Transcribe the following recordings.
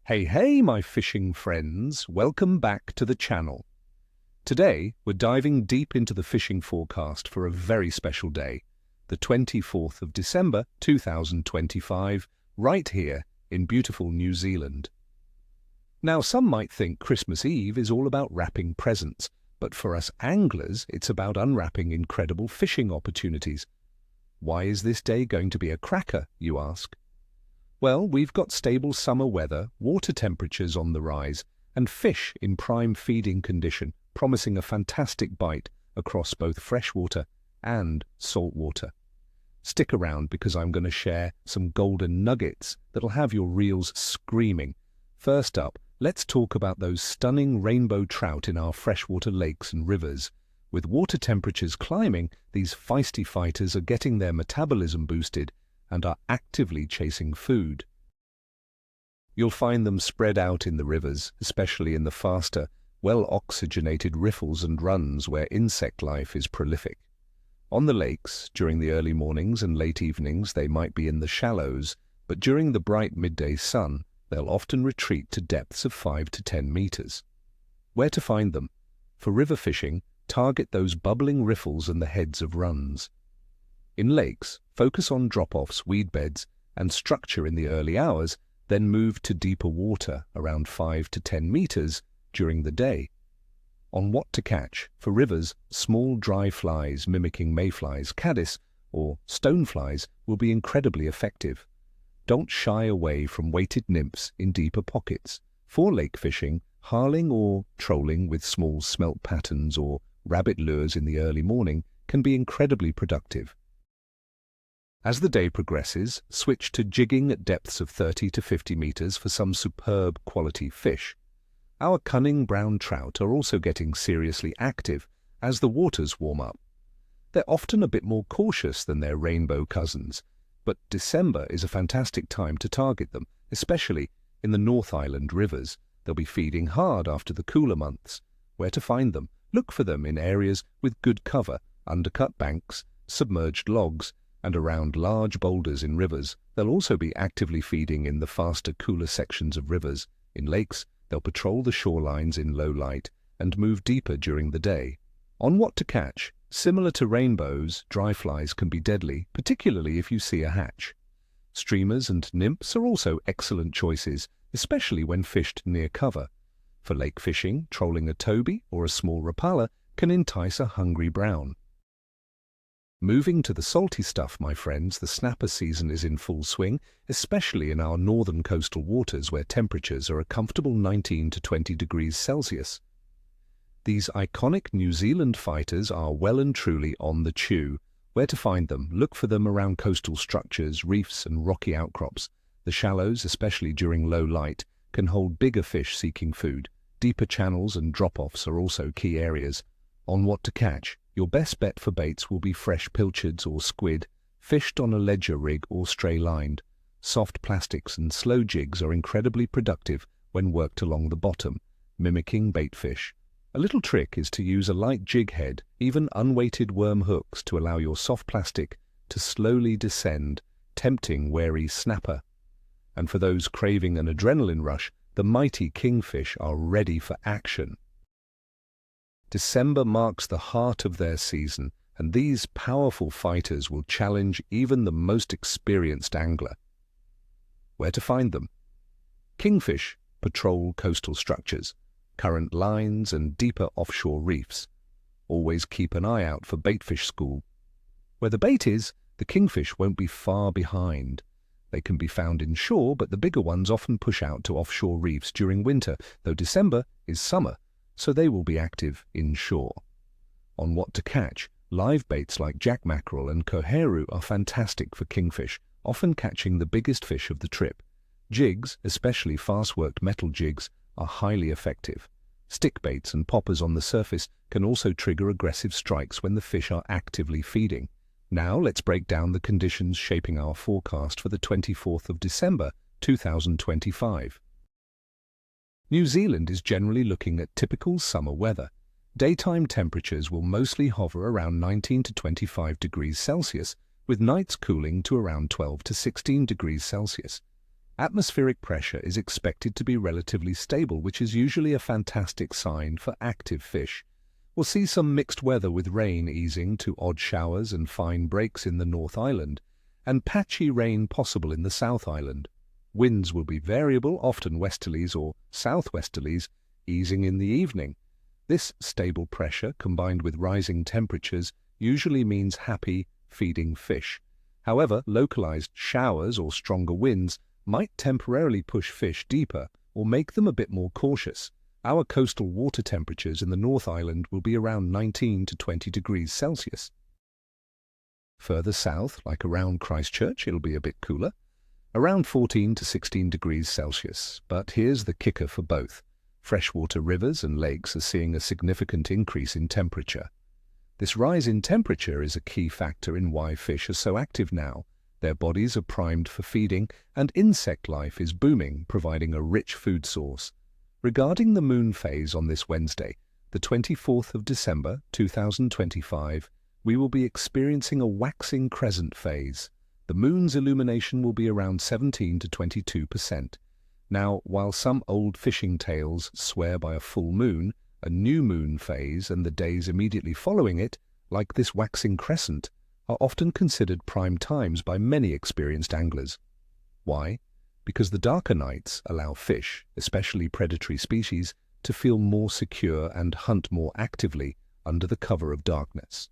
Hey, my fishing friends, welcome back to the channel. Today, we're diving deep into the fishing forecast for a very special day, the 24th of December 2025, right here in beautiful New Zealand. Now, some might think Christmas Eve is all about wrapping presents, but for us anglers, it's about unwrapping incredible fishing opportunities. Why is this day going to be a cracker, you ask? Well, we've got stable summer weather, water temperatures on the rise, and fish in prime feeding condition, promising a fantastic bite across both freshwater and saltwater. Stick around because I'm going to share some golden nuggets that'll have your reels screaming. First up, let's talk about those stunning rainbow trout in our freshwater lakes and rivers. With water temperatures climbing, these feisty fighters are getting their metabolism boosted and are actively chasing food. You'll find them spread out in the rivers, especially in the faster, well-oxygenated riffles and runs where insect life is prolific. On the lakes, during the early mornings and late evenings, they might be in the shallows, but during the bright midday sun, they'll often retreat to depths of 5 to 10 meters. Where to find them? For river fishing, target those bubbling riffles and the heads of runs. In lakes, focus on drop-offs, weed beds, and structure in the early hours, then move to deeper water around 5 to 10 meters during the day. On what to catch? For rivers, small dry flies mimicking mayflies, caddis, or stoneflies will be incredibly effective. Don't shy away from weighted nymphs in deeper pockets. For lake fishing, harling or trolling with small smelt patterns or rabbit lures in the early morning can be incredibly productive. As the day progresses, switch to jigging at depths of 30 to 50 meters for some superb quality fish. Our cunning brown trout are also getting seriously active as the waters warm up. They're often a bit more cautious than their rainbow cousins, but December is a fantastic time to target them, especially in the North Island rivers. They'll be feeding hard after the cooler months. Where to find them? Look for them in areas with good cover, undercut banks, submerged logs, and around large boulders in rivers. They'll also be actively feeding in the faster, cooler sections of rivers. In lakes, they'll patrol the shorelines in low light and move deeper during the day. On what to catch? Similar to rainbows, dry flies can be deadly, particularly if you see a hatch. Streamers and nymphs are also excellent choices, especially when fished near cover. For lake fishing, trolling a toby or a small rapala can entice a hungry brown. Moving to the salty stuff, my friends, the snapper season is in full swing, especially in our northern coastal waters where temperatures are a comfortable 19 to 20 degrees Celsius. These iconic New Zealand fighters are well and truly on the chew. Where to find them? Look for them around coastal structures, reefs and rocky outcrops. The shallows, especially during low light, can hold bigger fish seeking food. Deeper channels and drop-offs are also key areas. On what to catch? Your best bet for baits will be fresh pilchards or squid, fished on a ledger rig or stray-lined. Soft plastics and slow jigs are incredibly productive when worked along the bottom, mimicking baitfish. A little trick is to use a light jig head, even unweighted worm hooks, to allow your soft plastic to slowly descend, tempting wary snapper. And for those craving an adrenaline rush, the mighty kingfish are ready for action. December marks the heart of their season, and these powerful fighters will challenge even the most experienced angler. Where to find them? Kingfish patrol coastal structures, current lines and deeper offshore reefs. Always keep an eye out for baitfish school. Where the bait is, the kingfish won't be far behind. They can be found inshore, but the bigger ones often push out to offshore reefs during winter, though December is summer, so they will be active inshore. On what to catch? Live baits like jack mackerel and koheru are fantastic for kingfish, often catching the biggest fish of the trip. Jigs, especially fast-worked metal jigs, are highly effective. Stick baits and poppers on the surface can also trigger aggressive strikes when the fish are actively feeding. Now let's break down the conditions shaping our forecast for the 24th of December 2025. New Zealand is generally looking at typical summer weather. Daytime temperatures will mostly hover around 19 to 25 degrees Celsius, with nights cooling to around 12 to 16 degrees Celsius. Atmospheric pressure is expected to be relatively stable, which is usually a fantastic sign for active fish. We'll see some mixed weather with rain easing to odd showers and fine breaks in the North Island, and patchy rain possible in the South Island. Winds will be variable, often westerlies or southwesterlies, easing in the evening. This stable pressure, combined with rising temperatures, usually means happy, feeding fish. However, localized showers or stronger winds might temporarily push fish deeper or make them a bit more cautious. Our coastal water temperatures in the North Island will be around 19 to 20 degrees Celsius. Further south, like around Christchurch, it'll be a bit cooler, around 14 to 16 degrees Celsius. But here's the kicker for both. Freshwater rivers and lakes are seeing a significant increase in temperature. This rise in temperature is a key factor in why fish are so active now. Their bodies are primed for feeding, and insect life is booming, providing a rich food source. Regarding the moon phase on this Wednesday, the 24th of December 2025, we will be experiencing a waxing crescent phase. The moon's illumination will be around 17 to 22%. Now, while some old fishing tales swear by a full moon, a new moon phase and the days immediately following it, like this waxing crescent, are often considered prime times by many experienced anglers. Why? Because the darker nights allow fish, especially predatory species, to feel more secure and hunt more actively under the cover of darkness.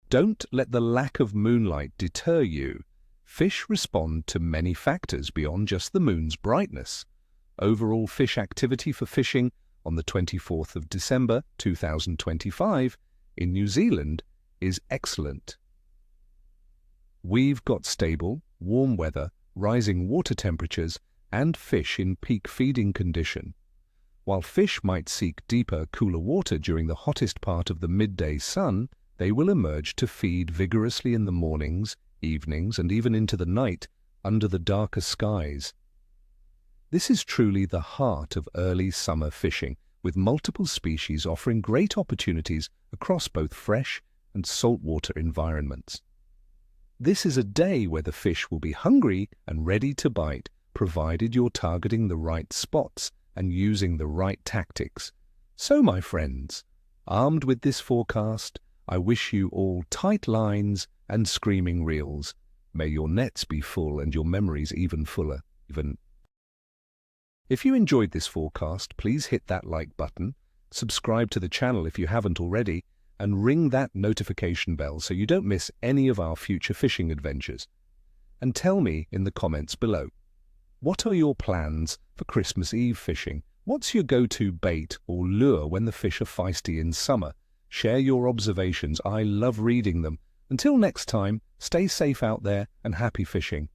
Don't let the lack of moonlight deter you. Fish respond to many factors beyond just the moon's brightness. Overall fish activity for fishing on the 24th of December 2025 in New Zealand is excellent. We've got stable, warm weather, rising water temperatures, and fish in peak feeding condition. While fish might seek deeper, cooler water during the hottest part of the midday sun, they will emerge to feed vigorously in the mornings, evenings, and even into the night under the darker skies. This is truly the heart of early summer fishing, with multiple species offering great opportunities across both fresh and saltwater environments. This is a day where the fish will be hungry and ready to bite, provided you're targeting the right spots and using the right tactics. So, my friends, armed with this forecast, I wish you all tight lines and screaming reels. May your nets be full and your memories even fuller. If you enjoyed this forecast, please hit that like button, subscribe to the channel if you haven't already, and ring that notification bell so you don't miss any of our future fishing adventures. And tell me in the comments below, what are your plans for Christmas Eve fishing? What's your go-to bait or lure when the fish are feisty in summer? Share your observations. I love reading them. Until next time, stay safe out there and happy fishing.